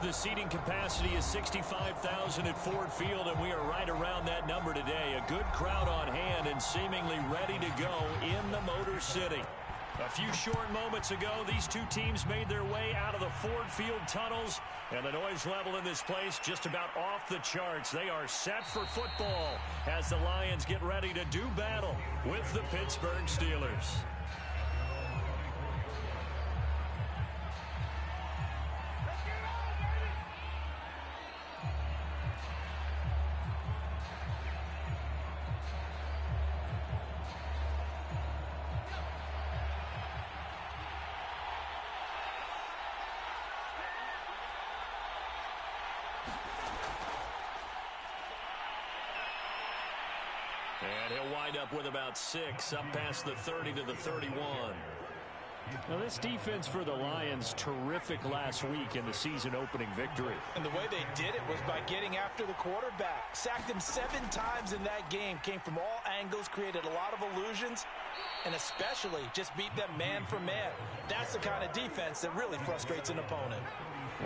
The seating capacity is 65,000 at Ford Field, and we are right around that number today. A good crowd on hand and seemingly ready to go in the Motor City. A few short moments ago, these two teams made their way out of the Ford Field tunnels, and the noise level in this place just about off the charts. They are set for football as the Lions get ready to do battle with the Pittsburgh Steelers. And he'll wind up with about 6, up past the 30 to the 31. Now, this defense for the Lions, terrific last week in the season-opening victory. And the way they did it was by getting after the quarterback. Sacked him 7 times in that game. Came from all angles, created a lot of illusions, and especially just beat them man for man. That's the kind of defense that really frustrates an opponent.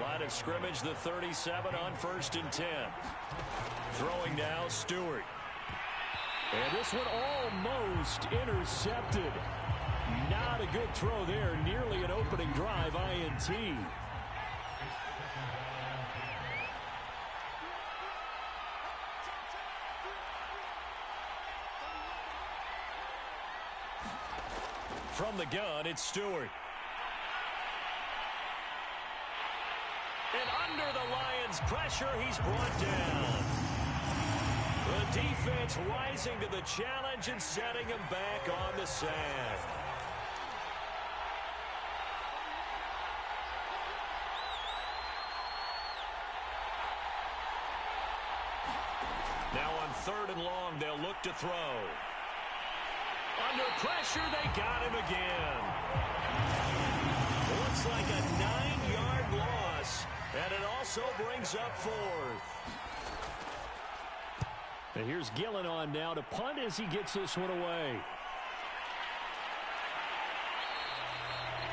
Line of scrimmage, the 37 on 1st and 10. Throwing now, Stewart. And this one almost intercepted. Not a good throw there. Nearly an opening drive, INT. From the gun, it's Stewart. And under the Lions' pressure, he's brought down. The defense rising to the challenge and setting him back on the sack. Now on 3rd and long, they'll look to throw. Under pressure, they got him again. Looks like a 9-yard loss, and it also brings up 4th. And here's Gillen on now to punt as he gets this one away.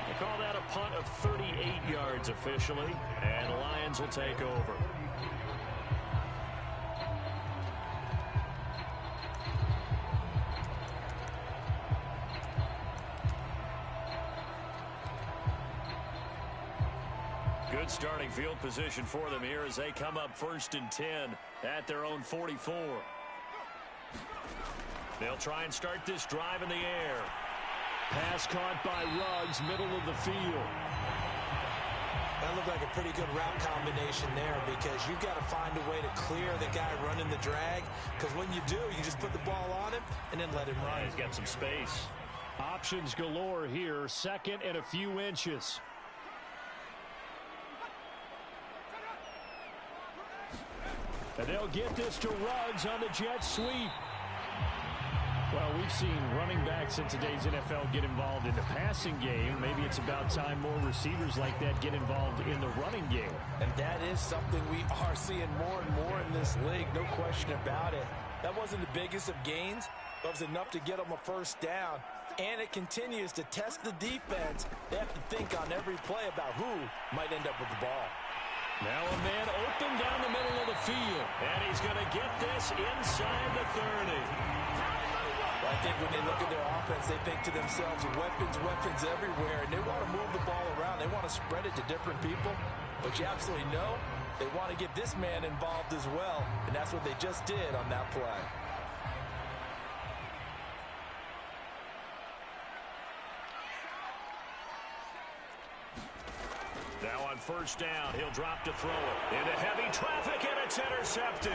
They call that a punt of 38 yards officially, and the Lions will take over. Good starting field position for them here as they come up 1st and 10 at their own 44. They'll try and start this drive in the air. Pass caught by Ruggs, middle of the field. That looked like a pretty good route combination there because you've got to find a way to clear the guy running the drag, because when you do, you just put the ball on him and then let him run. He's got some space. Options galore here, 2nd and a few inches. And they'll get this to Ruggs on the jet sweep. Well, we've seen running backs in today's NFL get involved in the passing game. Maybe it's about time more receivers like that get involved in the running game. And that is something we are seeing more and more in this league, no question about it. That wasn't the biggest of gains, but it was enough to get them a 1st down. And it continues to test the defense. They have to think on every play about who might end up with the ball. Now a man open down the middle of the field. And he's going to get this inside the 30. I think when they look at their offense, they think to themselves, weapons, weapons everywhere. And they want to move the ball around. They want to spread it to different people. But you absolutely know they want to get this man involved as well. And that's what they just did on that play. Now on 1st down, he'll drop to throw it. Into heavy traffic, and it's intercepted.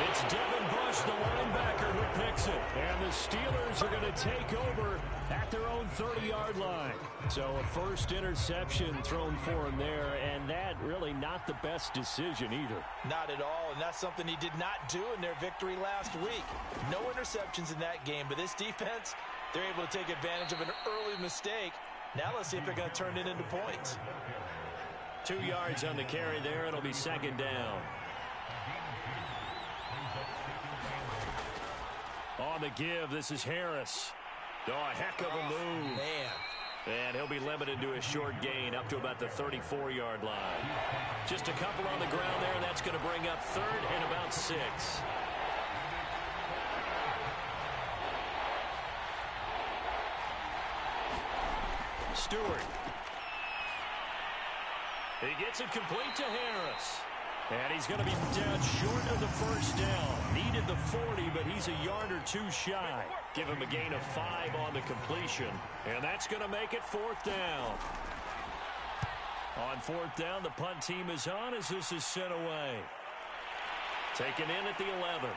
It's Devin Bush, the linebacker, who picks it. And the Steelers are going to take over at their own 30-yard line. So a 1st interception thrown for him there, and that really not the best decision either. Not at all, and that's something he did not do in their victory last week. No interceptions in that game, but this defense, they're able to take advantage of an early mistake. Now let's see if they're going to turn it into points. 2 yards on the carry there. It'll be 2nd down. On the give, this is Harris. Oh, a heck of a move. Man, And he'll be limited to a short gain up to about the 34-yard line. Just a couple on the ground there, and that's going to bring up 3rd and about 6. Stewart. He gets it complete to Harris. And he's going to be down short of the first down. Needed the 40, but he's a yard or 2 shy. Give him a gain of 5 on the completion. And that's going to make it 4th down. On 4th down, the punt team is on as this is sent away. Taken in at the 11.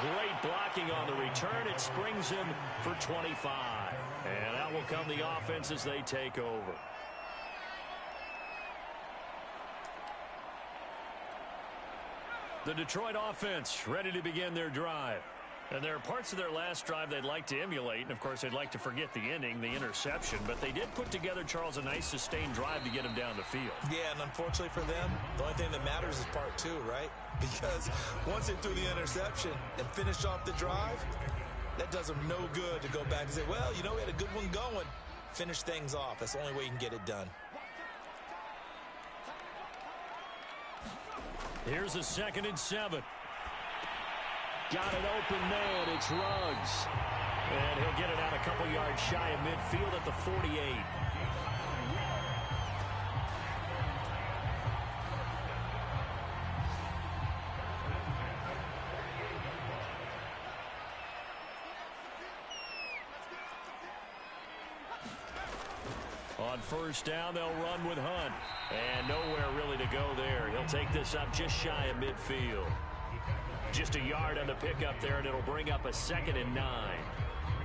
Great blocking on the return. It springs him for 25. And out will come the offense as they take over. The Detroit offense ready to begin their drive. And there are parts of their last drive they'd like to emulate. And, of course, they'd like to forget the ending, the interception. But they did put together, Charles, a nice sustained drive to get him down the field. Yeah, and unfortunately for them, the only thing that matters is part 2, right? Because once they threw the interception and finished off the drive, that does them no good to go back and say, well, you know, we had a good one going. Finish things off. That's the only way you can get it done. Here's a 2nd and 7. Got an open man. It's Ruggs. And he'll get it out a couple yards shy of midfield at the 48. On 1st down, they'll run with Hunt. And nowhere really to go there. He'll take this up just shy of midfield. Just a yard on the pickup there, and it'll bring up a 2nd and 9.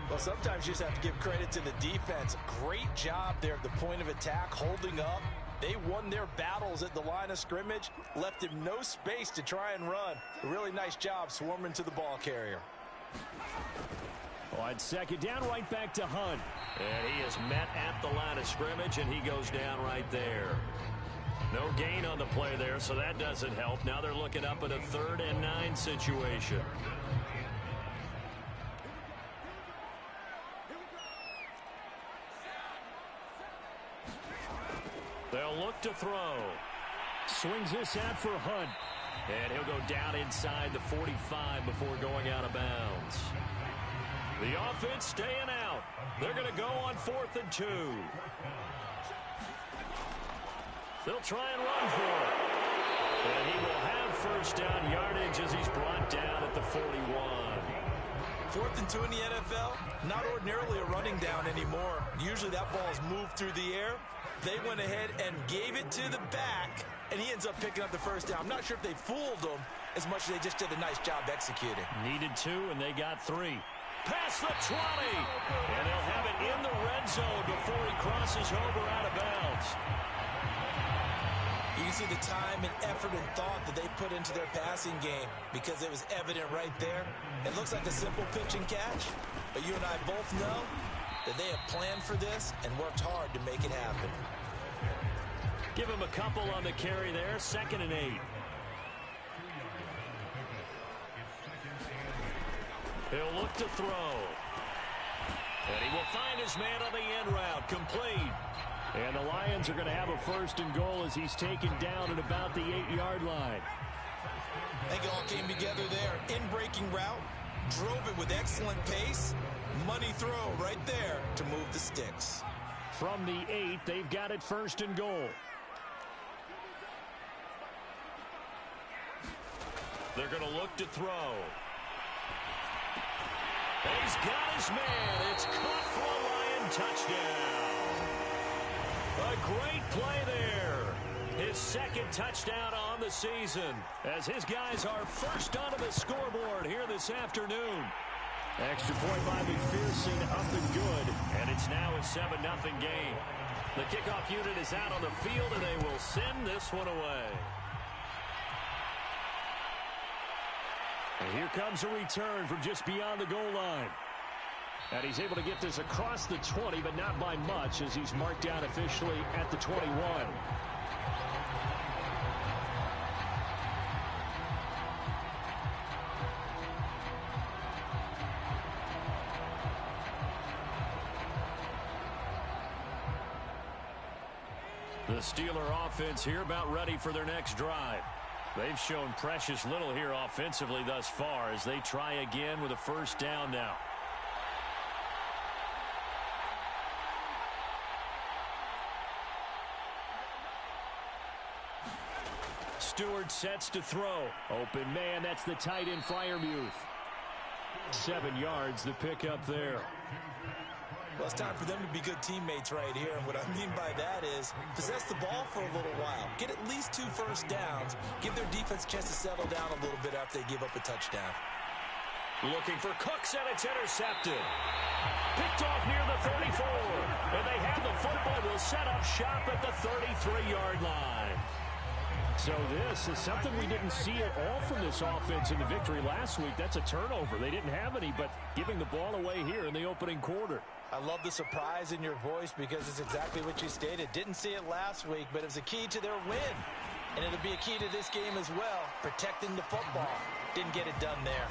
Well, sometimes you just have to give credit to the defense. Great job there at the point of attack, holding up. They won their battles at the line of scrimmage, left him no space to try and run. A really nice job swarming to the ball carrier. On 2nd down, right back to Hunt. And he is met at the line of scrimmage, and he goes down right there. No gain on the play there, so that doesn't help. Now they're looking up at a 3rd and 9 situation. They'll look to throw. Swings this out for Hunt. And he'll go down inside the 45 before going out of bounds. The offense staying out. They're going to go on 4th and 2. They'll try and run for it. And he will have 1st down yardage as he's brought down at the 41. 4th and 2 in the NFL, not ordinarily a running down anymore. Usually that ball is moved through the air. They went ahead and gave it to the back, and he ends up picking up the 1st down. I'm not sure if they fooled him as much as they just did a nice job executing. Needed 2, and they got 3. Past the 20, and they'll have it in the red zone before he crosses over out of bounds. You can see the time and effort and thought that they put into their passing game because it was evident right there. It looks like a simple pitch and catch, but you and I both know that they have planned for this and worked hard to make it happen. Give him a couple on the carry there, 2nd and 8. He'll look to throw. And he will find his man on the end route, complete. And the Lions are going to have a 1st and goal as he's taken down at about the 8-yard line. I think it all came together there. In-breaking route, drove it with excellent pace. Money throw right there to move the sticks. From the 8, they've got it 1st and goal. They're going to look to throw. And he's got his man. It's caught for a Lion touchdown. A great play there. His 2nd touchdown on the season as his guys are first onto the scoreboard here this afternoon. Extra point by McPherson up and good. And it's now a 7-0 game. The kickoff unit is out on the field, and they will send this one away. And here comes a return from just beyond the goal line. And he's able to get this across the 20, but not by much as he's marked down officially at the 21. The Steeler offense here about ready for their next drive. They've shown precious little here offensively thus far as they try again with a first down now. Stewart sets to throw. Open man, that's the tight end Freiermuth. 7 yards, the pickup there. Well, it's time for them to be good teammates right here. And what I mean by that is possess the ball for a little while. Get at least 2 first downs. Give their defense a chance to settle down a little bit after they give up a touchdown. Looking for Cooks, and it's intercepted. Picked off near the 34. And they have the football. Will set up shop at the 33-yard line. So this is something we didn't see at all from this offense in the victory last week. That's a turnover. They didn't have any, but giving the ball away here in the opening quarter. I love the surprise in your voice because it's exactly what you stated. Didn't see it last week, but it was a key to their win. And it'll be a key to this game as well, protecting the football. Didn't get it done there.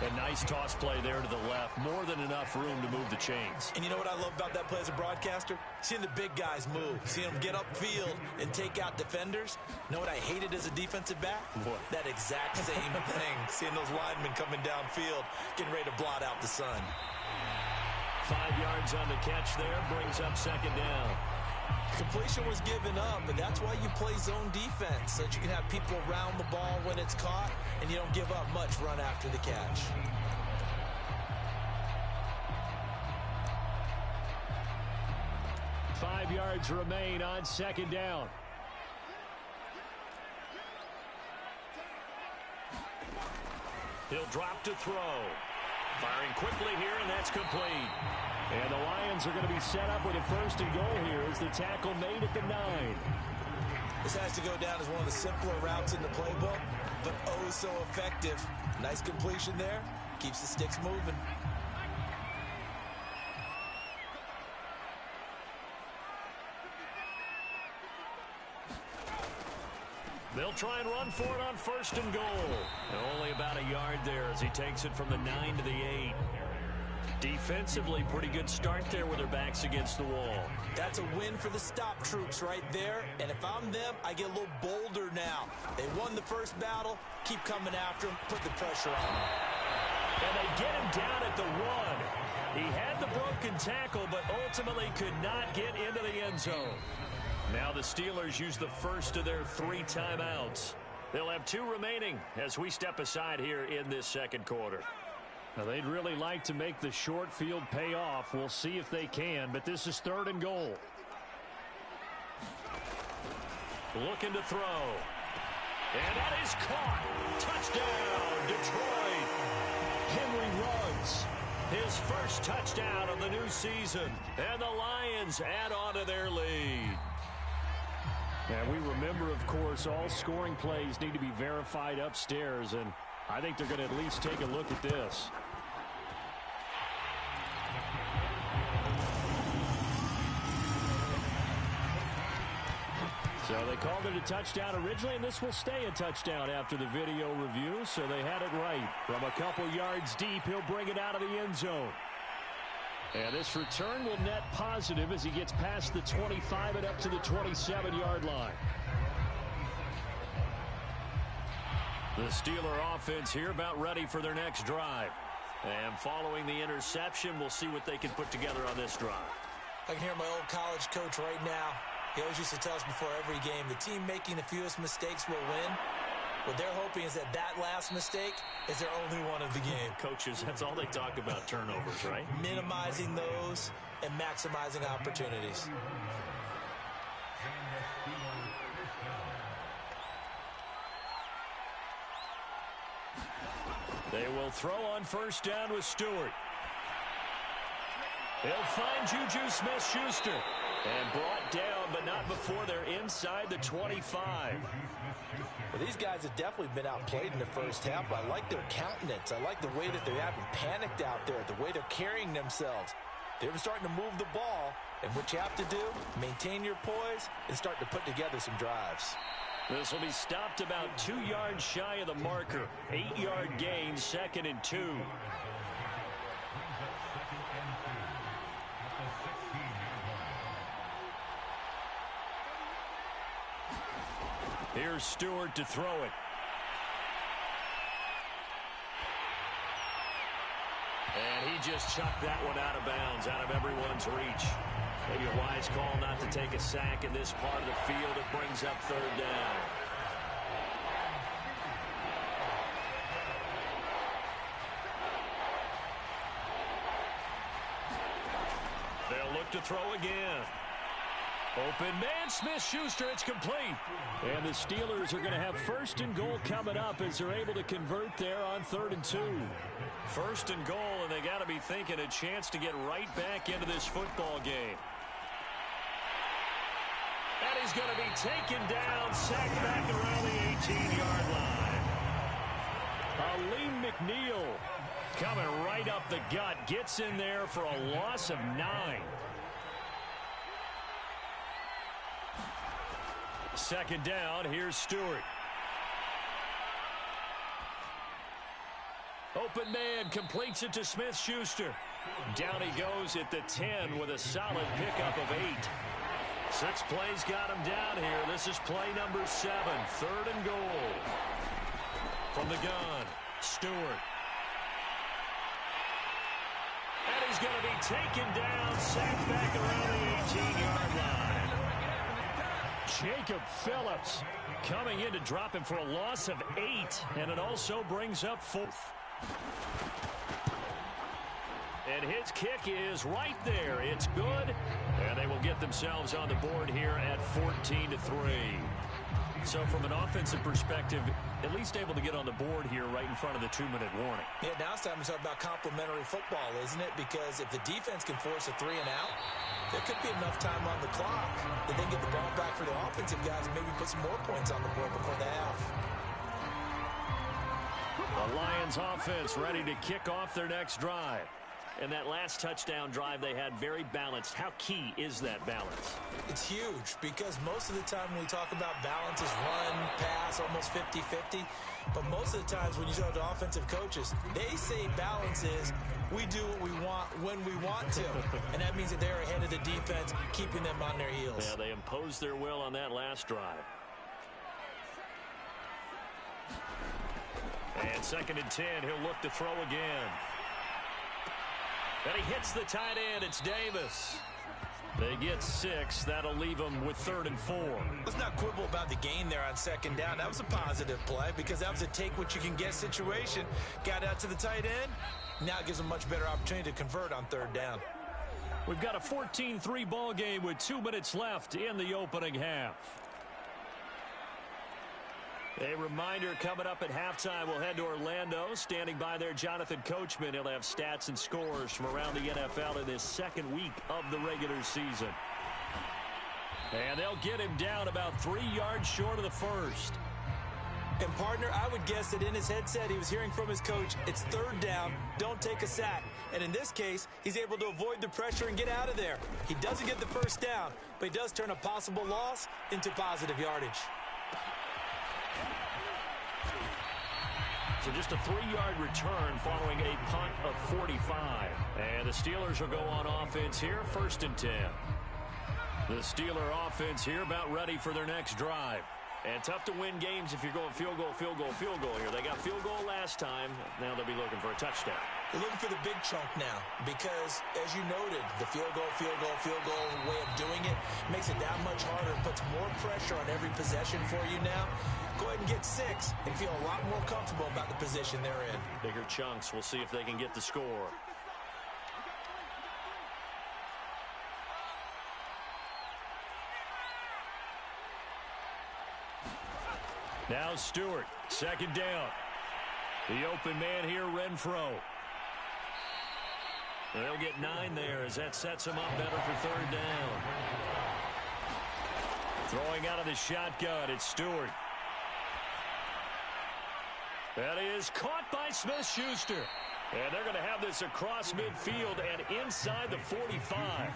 A nice toss play there to the left. More than enough room to move the chains. And you know what I love about that play as a broadcaster? Seeing the big guys move. Seeing them get upfield and take out defenders. You know what I hated as a defensive back? What? That exact same thing. Seeing those linemen coming downfield, getting ready to blot out the sun. 5 yards on the catch there. Brings up second down. Completion was given up, but that's why you play zone defense, so that you can have people around the ball when it's caught, and you don't give up much run after the catch. Five yards remain on second down. He'll drop to throw. Firing quickly here, and that's complete. And the Lions are going to be set up with a first and goal here as the tackle made at the 9. This has to go down as one of the simpler routes in the playbook, but oh so effective. Nice completion there. Keeps the sticks moving. They'll try and run for it on first and goal. And only about a yard there as he takes it from the 9 to the 8. Defensively, pretty good start there with their backs against the wall. That's a win for the stop troops right there. And if I'm them, I get a little bolder now. They won the first battle. Keep coming after him. Put the pressure on him. And they get him down at the 1. He had the broken tackle, but ultimately could not get into the end zone. Now the Steelers use the first of their 3 timeouts. They'll have 2 remaining as we step aside here in this second quarter. Now they'd really like to make the short field pay off. We'll see if they can, but this is third and goal. Looking to throw. And that is caught. Touchdown, Detroit. Henry Ruggs. His first touchdown of the new season. And the Lions add on to their lead. And we remember, of course, all scoring plays need to be verified upstairs, and I think they're going to at least take a look at this. So they called it a touchdown originally, and this will stay a touchdown after the video review, so they had it right. From a couple yards deep, he'll bring it out of the end zone. And this return will net positive as he gets past the 25 and up to the 27-yard line. The Steeler offense here about ready for their next drive. And following the interception, we'll see what they can put together on this drive. I can hear my old college coach right now. He always used to tell us before every game, the team making the fewest mistakes will win. What they're hoping is that that last mistake is their only one of the game. Coaches, that's all they talk about, turnovers, right? Minimizing those and maximizing opportunities. They will throw on first down with Stewart. They'll find Juju Smith-Schuster. And brought down, but not before they're inside the 25. Well, these guys have definitely been outplayed in the first half, but I like their countenance. I like the way that they haven't panicked out there, the way they're carrying themselves. They're starting to move the ball, and what you have to do, maintain your poise and start to put together some drives. This will be stopped about 2 yards shy of the marker. 8-yard gain, 2nd and 2. Here's Stewart to throw it. And he just chucked that one out of bounds, out of everyone's reach. Maybe a wise call not to take a sack in this part of the field. It brings up third down. They'll look to throw again. Open man, Smith-Schuster, it's complete. And the Steelers are going to have first and goal coming up as they're able to convert there on 3rd and 2. First and goal, and they got to be thinking a chance to get right back into this football game. And he's going to be taken down, sacked back around the 18-yard line. Aleem McNeil coming right up the gut, gets in there for a loss of 9. Second down, here's Stewart. Open man, completes it to Smith-Schuster. Down he goes at the 10 with a solid pickup of 8. 6 plays got him down here. This is play number 7, 3rd and goal. From the gun, Stewart. And he's going to be taken down, sacked back around the 18-yard line. Jacob Phillips coming in to drop him for a loss of 8, and it also brings up 4th. And his kick is right there. It's good, and they will get themselves on the board here at 14-3. So from an offensive perspective, at least able to get on the board here right in front of the 2-minute warning. Yeah, now it's time to talk about complementary football, isn't it? Because if the defense can force a 3 and out, there could be enough time on the clock that they can get the ball back for the offensive guys and maybe put some more points on the board before the half. The Lions offense ready to kick off their next drive. And that last touchdown drive they had very balanced. How key is that balance? It's huge because most of the time when we talk about balance is run, pass, almost 50-50. But most of the times when you talk to offensive coaches, they say balance is we do what we want when we want to. And that means that they're ahead of the defense, keeping them on their heels. Yeah, they imposed their will on that last drive. And 2nd and 10, he'll look to throw again. And he hits the tight end. It's Davis. They get 6. That'll leave them with 3rd and 4. Let's not quibble about the gain there on 2nd down. That was a positive play because that was a take-what-you-can-get situation. Got out to the tight end. Now it gives them a much better opportunity to convert on 3rd down. We've got a 14-3 ball game with 2 minutes left in the opening half. A reminder coming up at halftime, we'll head to Orlando. Standing by there, Jonathan Coachman. He'll have stats and scores from around the NFL in this 2nd week of the regular season. And they'll get him down about 3 yards short of the first. And, partner, I would guess that in his headset he was hearing from his coach, it's 3rd down, don't take a sack. And in this case, he's able to avoid the pressure and get out of there. He doesn't get the first down, but he does turn a possible loss into positive yardage. So just a 3-yard return following a punt of 45. And the Steelers will go on offense here, 1st and 10. The Steeler offense here about ready for their next drive. And tough to win games if you're going field goal, field goal, field goal here. They got field goal last time. Now they'll be looking for a touchdown. They're looking for the big chunk now because, as you noted, the field goal way of doing it makes it that much harder and puts more pressure on every possession for you now. Go ahead and get 6 and feel a lot more comfortable about the position they're in. Bigger chunks. We'll see if they can get the score. Now Stewart, 2nd down. The open man here, Renfro. They'll get 9 there as that sets him up better for 3rd down. Throwing out of the shotgun, it's Stewart. That is caught by Smith-Schuster. And they're going to have this across midfield and inside the 45.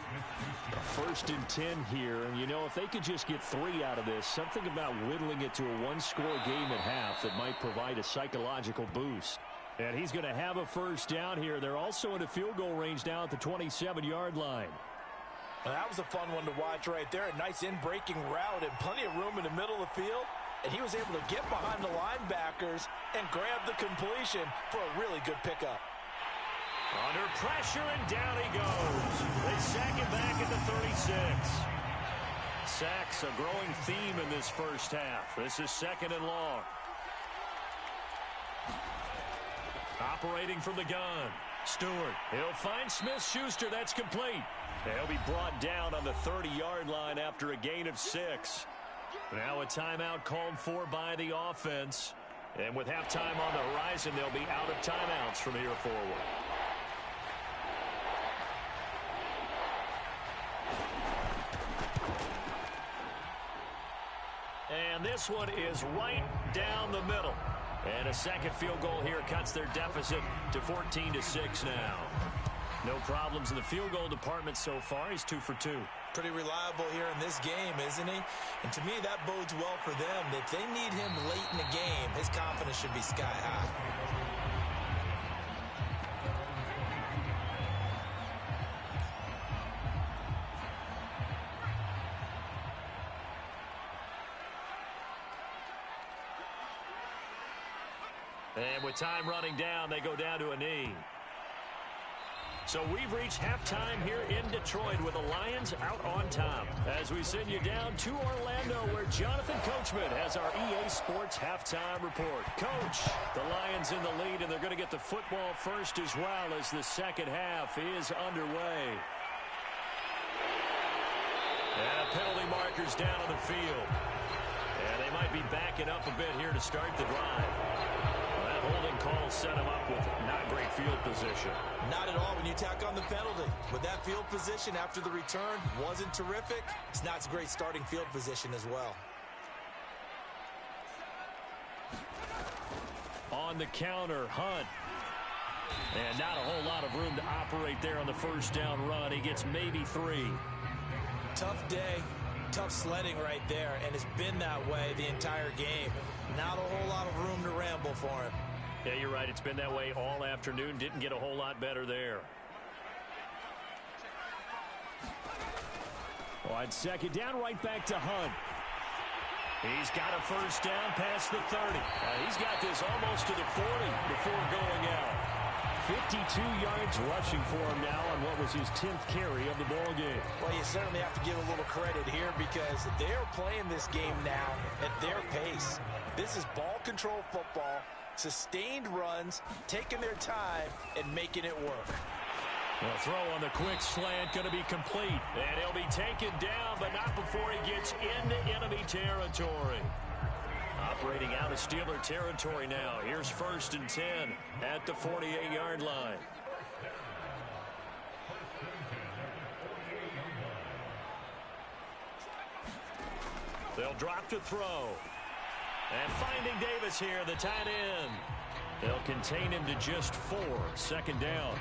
1st and 10 here, and you know, if they could just get 3 out of this, something about whittling it to a 1-score game at half that might provide a psychological boost. And he's going to have a 1st down here. They're also in a field goal range now at the 27-yard line. Well, that was a fun one to watch right there. A nice in-breaking route and plenty of room in the middle of the field. and he was able to get behind the linebackers and grab the completion for a really good pickup. Under pressure, and down he goes. They sack him back at the 36. Sacks a growing theme in this first half. This is 2nd and long. Operating from the gun. Stewart. He'll find Smith-Schuster. That's complete. They'll be brought down on the 30-yard line after a gain of 6. Now a timeout called for by the offense. And with halftime on the horizon, they'll be out of timeouts from here forward. And this one is right down the middle. And a second field goal here cuts their deficit to 14-6 now. No problems in the field goal department so far. He's 2 for 2. Pretty reliable here in this game, isn't he? And to me, that bodes well for them. If they need him late in the game, his confidence should be sky high. And with time running down, they go down to a knee. So we've reached halftime here in Detroit with the Lions out on top. As we send you down to Orlando, where Jonathan Coachman has our EA Sports halftime report. Coach, the Lions in the lead, and they're going to get the football first as well as the second half is underway. And penalty markers down on the field. And they might be backing up a bit here to start the drive. That holding call set him up with not great field position. Not at all when you tack on the penalty. With that field position after the return wasn't terrific. It's not a great starting field position as well. On the counter, Hunt. And not a whole lot of room to operate there on the first down run. He gets maybe 3. Tough day. Tough sledding right there, and it's been that way the entire game. Not a whole lot of room to ramble for him. Yeah, you're right. It's been that way all afternoon. Didn't get a whole lot better there. On second down, right back to Hunt. He's got a first down past the 30. He's got this almost to the 40 before going out. 52 yards rushing for him now on what was his 10th carry of the ball game. Well, you certainly have to give a little credit here because they're playing this game now at their pace. This is ball control football, sustained runs, taking their time, and making it work. The throw on the quick slant going to be complete. And he'll be taken down, but not before he gets into enemy territory. Operating out of Steeler territory now. Here's 1st and 10 at the 48-yard line. They'll drop to throw. And finding Davis here, the tight end. They'll contain him to just 4. 2nd down.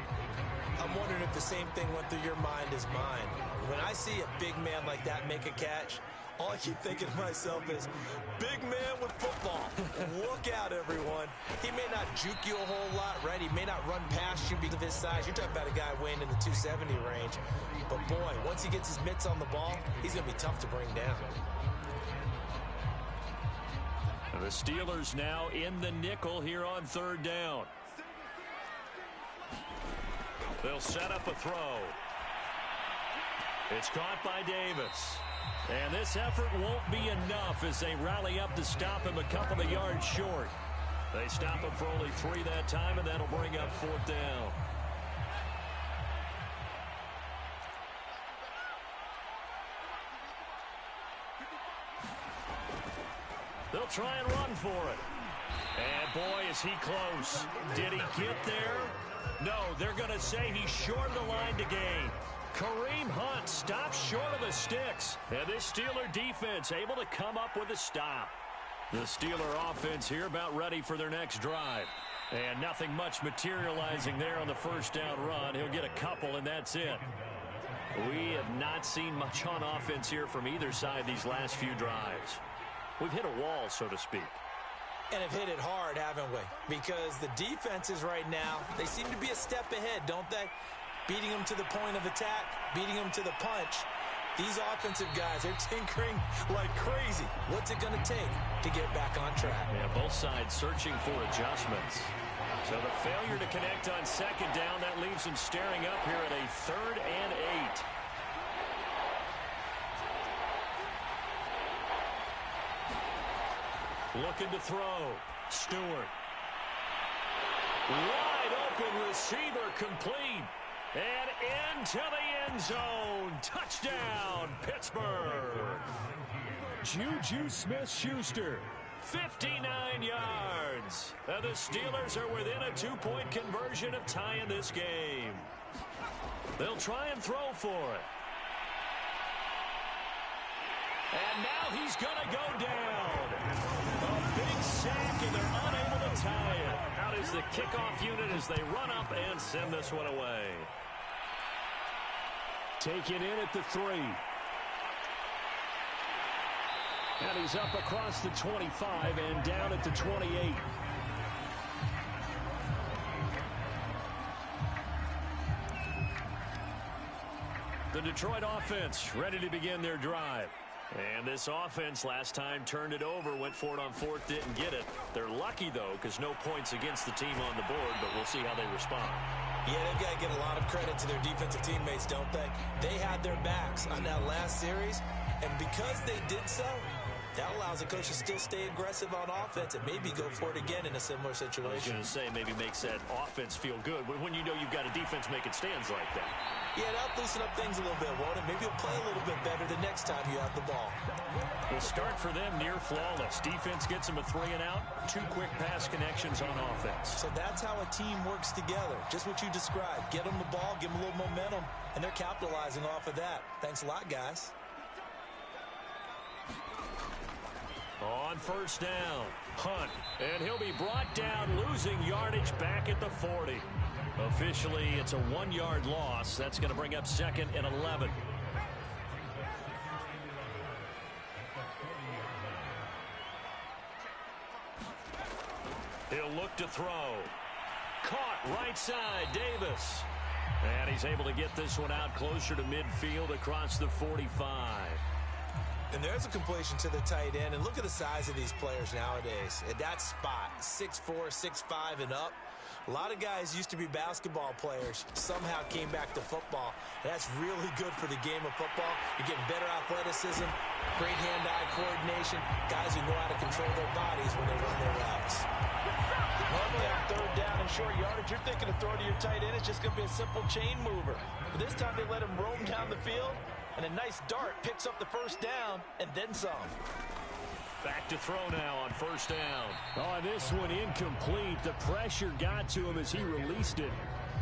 I'm wondering if the same thing went through your mind as mine. When I see a big man like that make a catch, all I keep thinking to myself is, big man with football. Look out, everyone. He may not juke you a whole lot, right? He may not run past you because of his size. You're talking about a guy weighing in the 270 range. But, boy, once he gets his mitts on the ball, he's going to be tough to bring down. The Steelers now in the nickel here on 3rd down. They'll set up a throw. It's caught by Davis. And this effort won't be enough as they rally up to stop him a couple of yards short. They stop him for only 3 that time, and that'll bring up 4th down. They'll try and run for it. And, boy, is he close. Did he get there? No, they're going to say he's short of the line to gain. Kareem Hunt stops short of the sticks. And this Steeler defense able to come up with a stop. The Steeler offense here about ready for their next drive. And nothing much materializing there on the first down run. He'll get a couple, and that's it. We have not seen much on offense here from either side these last few drives. We've hit a wall, so to speak. And have hit it hard, haven't we? Because the defenses right now, they seem to be a step ahead, don't they? Beating them to the point of attack, beating them to the punch. These offensive guys, they're tinkering like crazy. What's it going to take to get back on track? Yeah, both sides searching for adjustments. So the failure to connect on second down, that leaves them staring up here at a 3rd and 8. Looking to throw. Stewart. Wide open receiver complete. And into the end zone. Touchdown, Pittsburgh. Juju Smith-Schuster. 59 yards. And the Steelers are within a 2-point conversion of tying this game. They'll try and throw for it. And now he's going to go down. A big sack, and they're unable to tie it. Out is the kickoff unit as they run up and send this one away. Taken in at the 3. And he's up across the 25 and down at the 28. The Detroit offense ready to begin their drive. And this offense last time turned it over, went for it on 4th, didn't get it. They're lucky, though, because no points against the team on the board, but we'll see how they respond. Yeah, they've got to give a lot of credit to their defensive teammates, don't they? They had their backs on that last series, and because they did so, that allows the coach to still stay aggressive on offense and maybe go for it again in a similar situation. I was going to say, maybe makes that offense feel good when you know you've got a defense making stands like that. Yeah, that'll loosen up things a little bit, won't it? Maybe you'll play a little bit better the next time you have the ball. The start for them near flawless. Defense gets them a 3-and-out, 2 quick pass connections on offense. So that's how a team works together. Just what you described. Get them the ball, give them a little momentum, and they're capitalizing off of that. Thanks a lot, guys. On 1st down, Hunt, and he'll be brought down, losing yardage back at the 40. Officially, it's a 1-yard loss. That's going to bring up 2nd and 11. He'll look to throw. Caught right side, Davis. And he's able to get this one out closer to midfield across the 45. And there's a completion to the tight end. And look at the size of these players nowadays. At that spot, 6'4", 6'5", and up. A lot of guys used to be basketball players, somehow came back to football. And that's really good for the game of football. You're getting better athleticism, great hand-eye coordination, guys who know how to control their bodies when they run their routes. Normally on 3rd down and short yardage, you're thinking of throwing to your tight end. It's just going to be a simple chain mover. But this time they let him roam down the field, and a nice dart picks up the 1st down and then some. Back to throw now on 1st down. Oh, this one incomplete. The pressure got to him as he released it.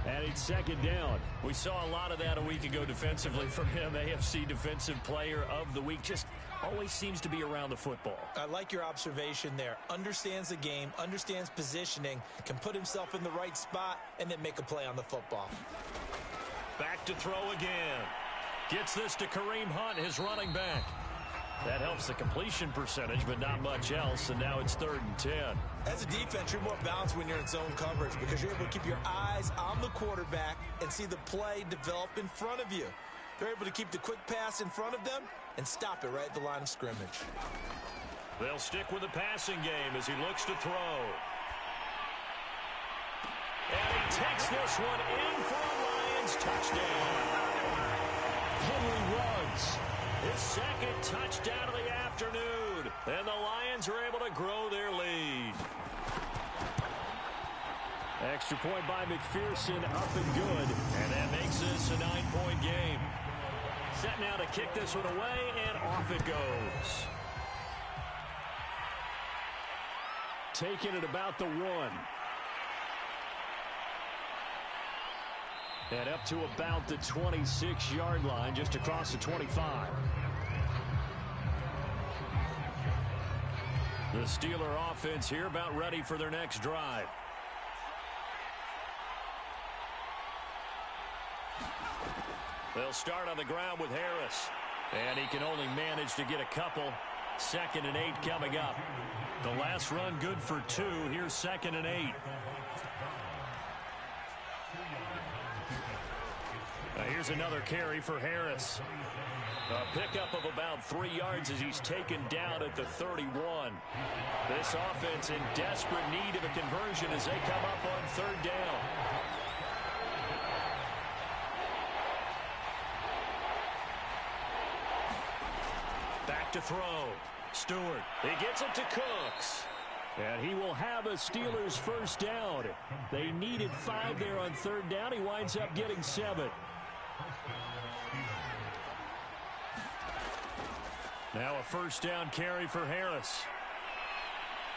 And it's 2nd down. We saw a lot of that a week ago defensively from him. AFC Defensive Player of the Week. Just always seems to be around the football. I like your observation there. Understands the game, understands positioning, can put himself in the right spot, and then make a play on the football. Back to throw again. Gets this to Kareem Hunt, his running back. That helps the completion percentage, but not much else, and now it's 3rd and 10. As a defense, you're more balanced when you're in zone coverage because you're able to keep your eyes on the quarterback and see the play develop in front of you. They're able to keep the quick pass in front of them and stop it right at the line of scrimmage. They'll stick with the passing game as he looks to throw. And he takes this one in for a Lions touchdown. Henry Ruggs. His 2nd touchdown of the afternoon. And the Lions are able to grow their lead. Extra point by McPherson, up and good. And that makes this a 9-point game. Set now to kick this one away, and off it goes. Taken at about the 1. And up to about the 26-yard line, just across the 25. The Steeler offense here about ready for their next drive. They'll start on the ground with Harris. And he can only manage to get a couple. 2nd and 8 coming up. The last run good for 2. Here's 2nd and 8. here's another carry for Harris. A pickup of about 3 yards as he's taken down at the 31. This offense in desperate need of a conversion as they come up on 3rd down. Back to throw. Stewart. He gets it to Cooks. And he will have a Steelers first down. They needed 5 there on 3rd down. He winds up getting 7. Now a first down carry for Harris.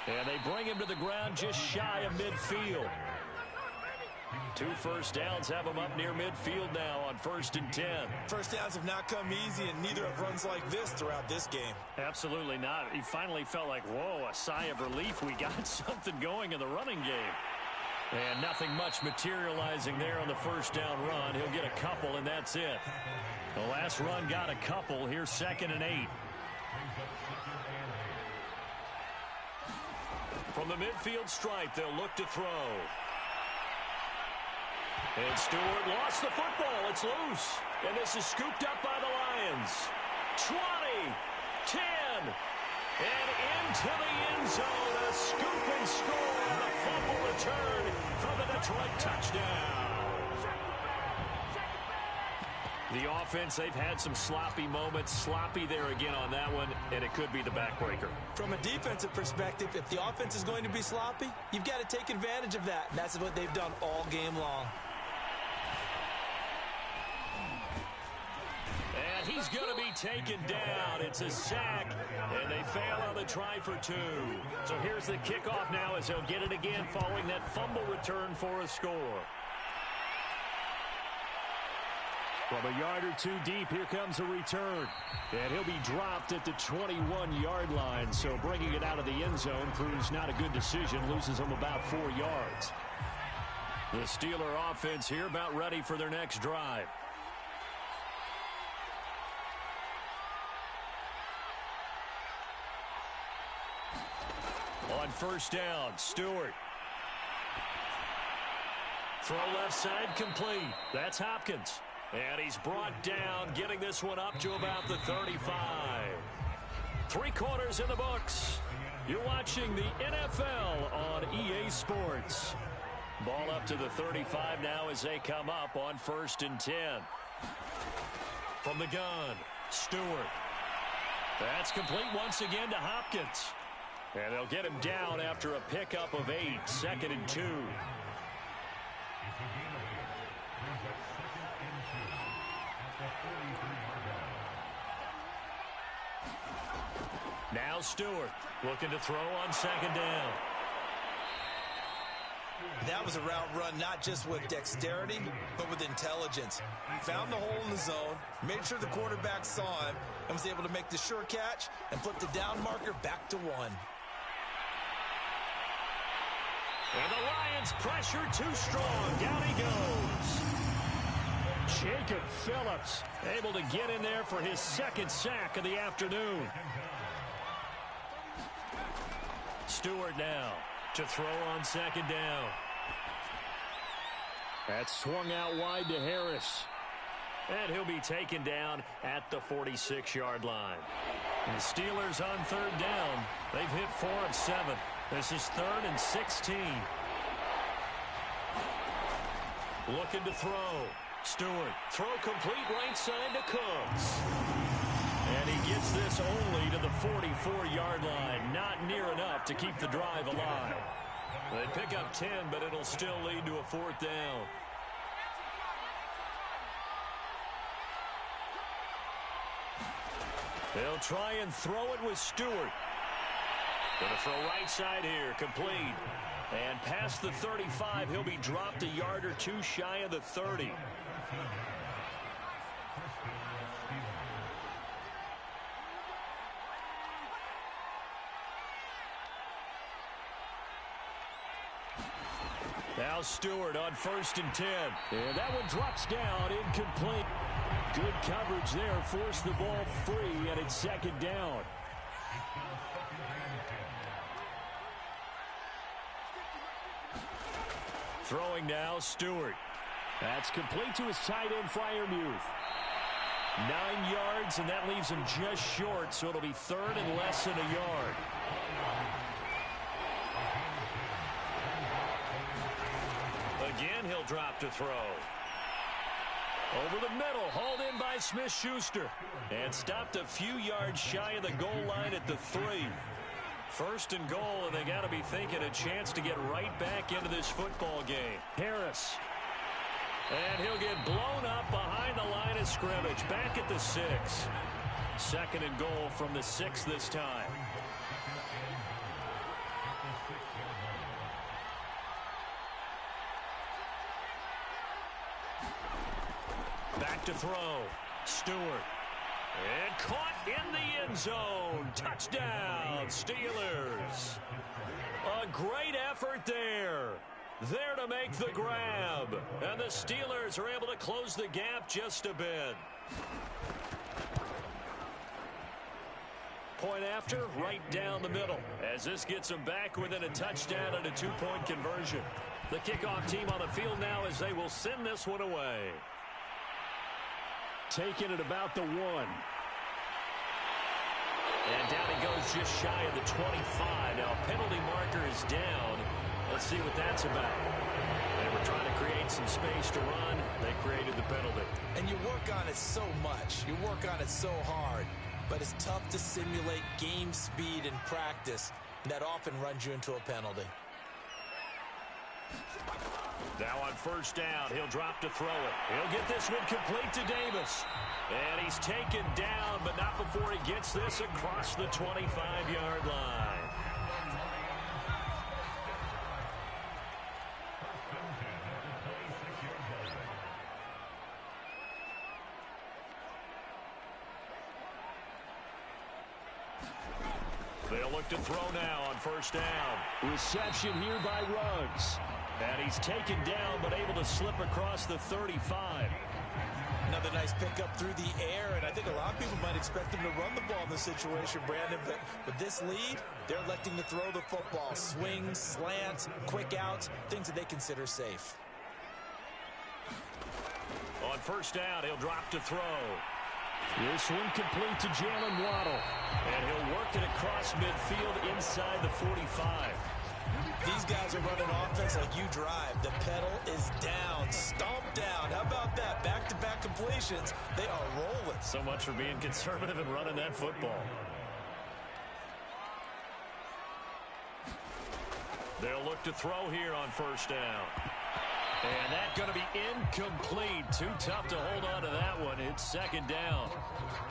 And they bring him to the ground just shy of midfield. 2 first downs have him up near midfield now on 1st and 10. First downs have not come easy, and neither have runs like this throughout this game. Absolutely not. He finally felt like, whoa, a sigh of relief. We got something going in the running game. And nothing much materializing there on the first down run. He'll get a couple, and that's it. The last run got a couple. Here's 2nd and 8. From the midfield stripe, they'll look to throw. And Stewart lost the football. It's loose. And this is scooped up by the Lions. 20, 10, and into the end zone. A scoop and score on a fumble return from the Detroit touchdown. The offense, they've had some sloppy moments. Sloppy there again on that one, and it could be the backbreaker. From a defensive perspective, if the offense is going to be sloppy, you've got to take advantage of that. And that's what they've done all game long. And he's going to be taken down. It's a sack, and they fail on the try for 2. So here's the kickoff now as he'll get it again following that fumble return for a score. From a yard or 2 deep, here comes a return. And he'll be dropped at the 21-yard line. So bringing it out of the end zone proves not a good decision. Loses him about 4 yards. The Steeler offense here about ready for their next drive. On first down, Stewart. Throw left side complete. That's Hopkins. And he's brought down, getting this one up to about the 35. 3 quarters in the books. You're watching the NFL on EA Sports. Ball up to the 35 now as they come up on 1st and 10. From the gun, Stewart. That's complete once again to Hopkins. And they'll get him down after a pickup of 8, 2nd and 2. Now Stewart looking to throw on 2nd down. That was a route run not just with dexterity, but with intelligence. Found the hole in the zone, made sure the quarterback saw him, and was able to make the sure catch and flip the down marker back to 1. And the Lions pressure too strong. Down he goes. Jacob Phillips able to get in there for his 2nd sack of the afternoon. Stewart now to throw on 2nd down. That's swung out wide to Harris. And he'll be taken down at the 46-yard line. And the Steelers on 3rd down. They've hit 4 of 7. This is 3rd and 16. Looking to throw. Stewart. Throw complete right side to Cooks. And he gets this only to the 44-yard line. Not near enough to keep the drive alive. They pick up 10, but it'll still lead to a 4th down. They'll try and throw it with Stewart. Going to throw right side here, complete. And past the 35, he'll be dropped a yard or 2 shy of the 30. Now Stewart on 1st and 10. And that one drops down, incomplete. Good coverage there, forced the ball free, and it's 2nd down. Throwing now, Stewart. That's complete to his tight end, Freiermuth. 9 yards, and that leaves him just short, so it'll be third and less than a yard. Again, he'll drop to throw. Over the middle, hauled in by Smith-Schuster. And stopped a few yards shy of the goal line at the 3. First and goal, and they got to be thinking a chance to get right back into this football game. Harris. And he'll get blown up behind the line of scrimmage. Back at the 6. Second and goal from the 6 this time. Back to throw. Stewart. And caught in the end zone. Touchdown, Steelers. A great effort there. There to make the grab. And the Steelers are able to close the gap just a bit. Point after, right down the middle. As this gets them back within a touchdown and a 2-point conversion. The kickoff team on the field now as they will send this one away. Taking it about the 1. And down he goes just shy of the 25. Now penalty marker is down. Let's see what that's about. They were trying to create some space to run. They created the penalty. And you work on it so much. You work on it so hard. But it's tough to simulate game speed in practice. And that often runs you into a penalty. Now on first down, he'll drop to throw it. He'll get this one complete to Davis. And he's taken down, but not before he gets this across the 25-yard line. They'll look to throw now on first down. Reception here by Ruggs. And he's taken down, but able to slip across the 35. Another nice pickup through the air, and I think a lot of people might expect him to run the ball in this situation, Brandon. But with this lead, they're electing to throw the football. Swings, slants, quick outs, things that they consider safe. On first down, he'll drop to throw. This one complete to Jalen Waddle. And he'll work it across midfield inside the 45. These guys are running offense like you drive. The pedal is down, stomped down. How about that? Back-to-back completions. They are rolling. So much for being conservative and running that football. They'll look to throw here on first down. And that's going to be incomplete. Too tough to hold on to that one. It's second down.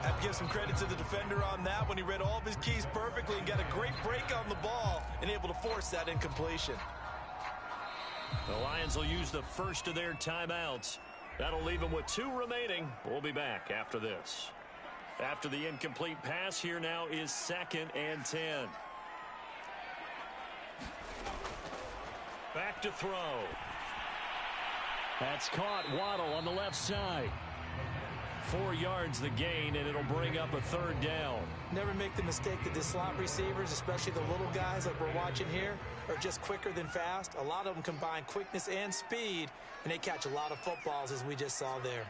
I have to give some credit to the defender on that one. He read all of his keys perfectly and got a great break on the ball and able to force that incompletion. The Lions will use the first of their timeouts. That'll leave them with 2 remaining. We'll be back after this. After the incomplete pass, here now is 2nd and 10. Back to throw. That's caught. Waddle on the left side. 4 yards the gain, and it'll bring up a third down. Never make the mistake that the slot receivers, especially the little guys like we're watching here, are just quicker than fast. A lot of them combine quickness and speed, and they catch a lot of footballs, as we just saw there.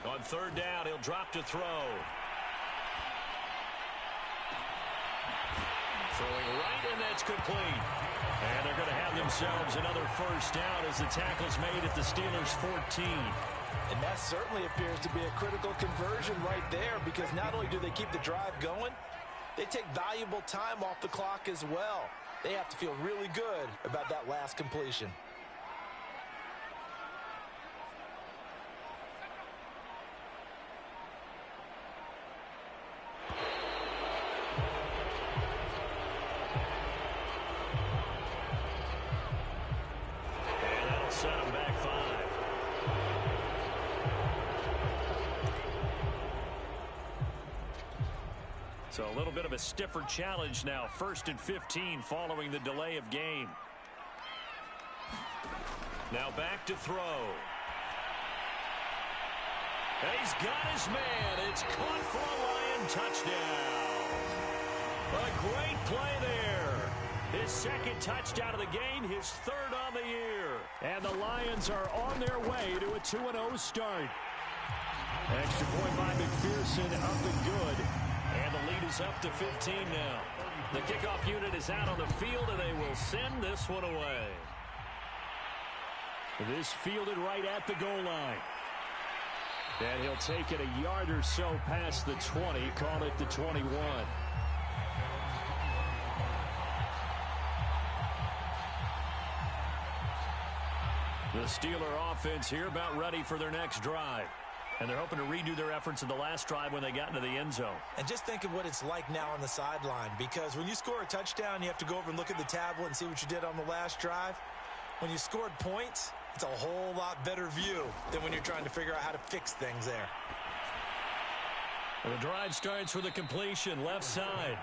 On third down, he'll drop to throw. Throwing right, and that's complete. And they're going to have themselves another first down as the tackle's made at the Steelers' 14. And that certainly appears to be a critical conversion right there, because not only do they keep the drive going, they take valuable time off the clock as well. They have to feel really good about that last completion. Set him back 5. So a little bit of a stiffer challenge now. 1st and 15 following the delay of game. Now back to throw. And he's got his man. It's caught for a Lion touchdown. A great play there. His 2nd touchdown of the game, his 3rd on the year. And the Lions are on their way to a 2-0 start. Extra point by McPherson, up and good. And the lead is up to 15 now. The kickoff unit is out on the field, and they will send this one away. This fielded right at the goal line. And he'll take it a yard or so past the 20, call it the 21. The Steeler offense here about ready for their next drive. And they're hoping to redo their efforts in the last drive when they got into the end zone. And just think of what it's like now on the sideline, because when you score a touchdown, you have to go over and look at the tablet and see what you did on the last drive. When you scored points, it's a whole lot better view than when you're trying to figure out how to fix things there. The drive starts with a completion, left side.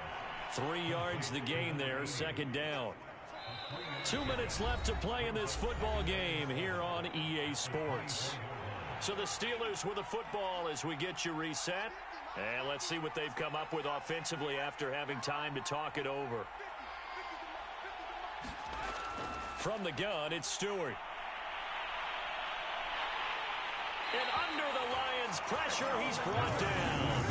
3 yards the gain there, second down. 2 minutes left to play in this football game here on EA Sports. So the Steelers with the football as we get you reset. And let's see what they've come up with offensively after having time to talk it over. From the gun, it's Stewart. And under the Lions' pressure, he's brought down.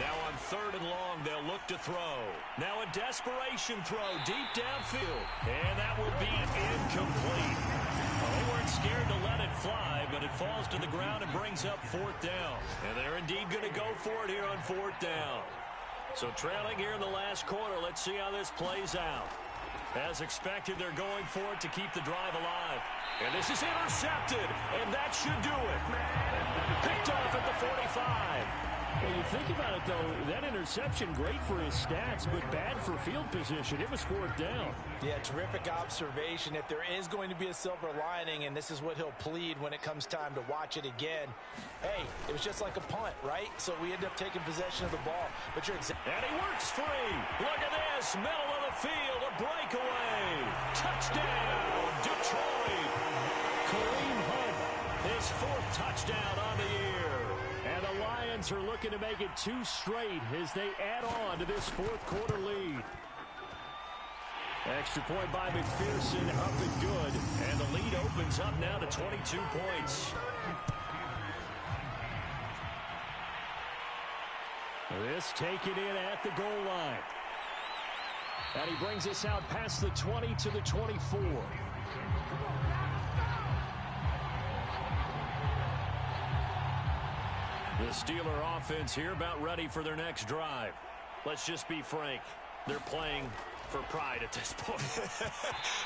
Now on 3rd and long, they'll look to throw. Now a desperation throw deep downfield. And that will be incomplete. Well, they weren't scared to let it fly, but it falls to the ground and brings up 4th down. And they're indeed going to go for it here on 4th down. So trailing here in the last quarter, let's see how this plays out. As expected, they're going for it to keep the drive alive. And this is intercepted, and that should do it. Picked off at the 45. Well, you think about it, though, that interception, great for his stats, but bad for field position. It was 4th down. Yeah, terrific observation. If there is going to be a silver lining, and this is what he'll plead when it comes time to watch it again, hey, it was just like a punt, right? So we end up taking possession of the ball. But you're and he works free. Look at this. Middle of the field, a breakaway. Touchdown, Detroit. Kareem Hunt, his 4th touchdown on the year. And the Lions are looking to make it 2 straight as they add on to this 4th quarter lead. Extra point by McPherson, up and good. And the lead opens up now to 22 points. This taken in at the goal line. And he brings us out past the 20 to the 24. The Steeler offense here about ready for their next drive. Let's just be frank. They're playing for pride at this point.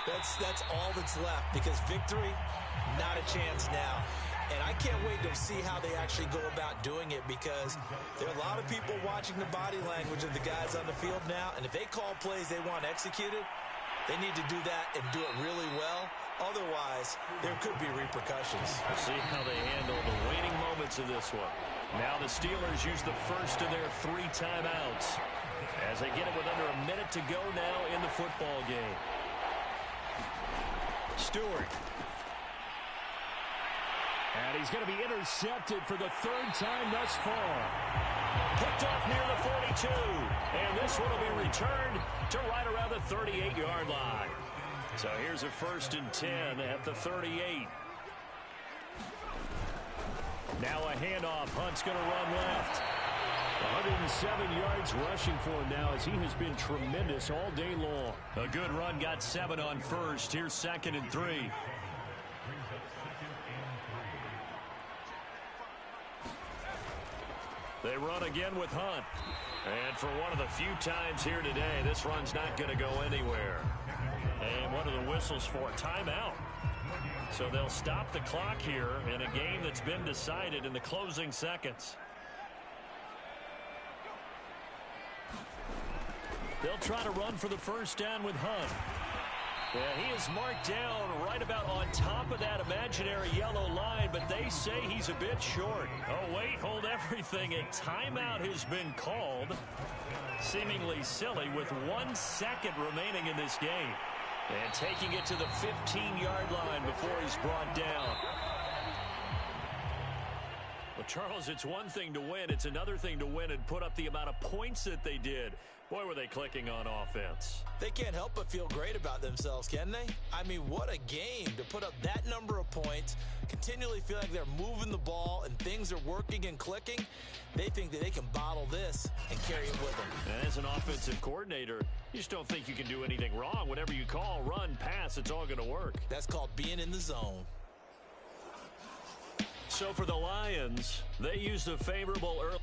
That's all that's left, because victory, not a chance now. And I can't wait to see how they actually go about doing it, because there are a lot of people watching the body language of the guys on the field now. And if they call plays they want executed, they need to do that and do it really well. Otherwise, there could be repercussions. We'll see how they handle the waning moments of this one. Now the Steelers use the first of their 3 timeouts as they get it with under a minute to go now in the football game. Stewart. And he's going to be intercepted for the 3rd time thus far. Picked off near the 42. And this one will be returned to right around the 38-yard line. So here's a 1st and 10 at the 38. Now a handoff. Hunt's going to run left. 107 yards rushing for him now, as he has been tremendous all day long. A good run, got 7 on first. Here's 2nd and 3. They run again with Hunt. And for one of the few times here today, this run's not going to go anywhere. And what are the whistles for? Timeout. So they'll stop the clock here in a game that's been decided in the closing seconds. They'll try to run for the 1st down with Hunt. Yeah, he is marked down right about on top of that imaginary yellow line, but they say he's a bit short. Oh, wait, hold everything. A timeout has been called. Seemingly silly with 1 second remaining in this game. And taking it to the 15-yard line before he's brought down. Well, Charles, it's one thing to win. It's another thing to win and put up the amount of points that they did. Boy, were they clicking on offense. They can't help but feel great about themselves, can they? I mean, what a game to put up that number of points, continually feel like they're moving the ball and things are working and clicking. They think that they can bottle this and carry it with them. And as an offensive coordinator, you just don't think you can do anything wrong. Whatever you call, run, pass, it's all going to work. That's called being in the zone. So for the Lions, they used a favorable early.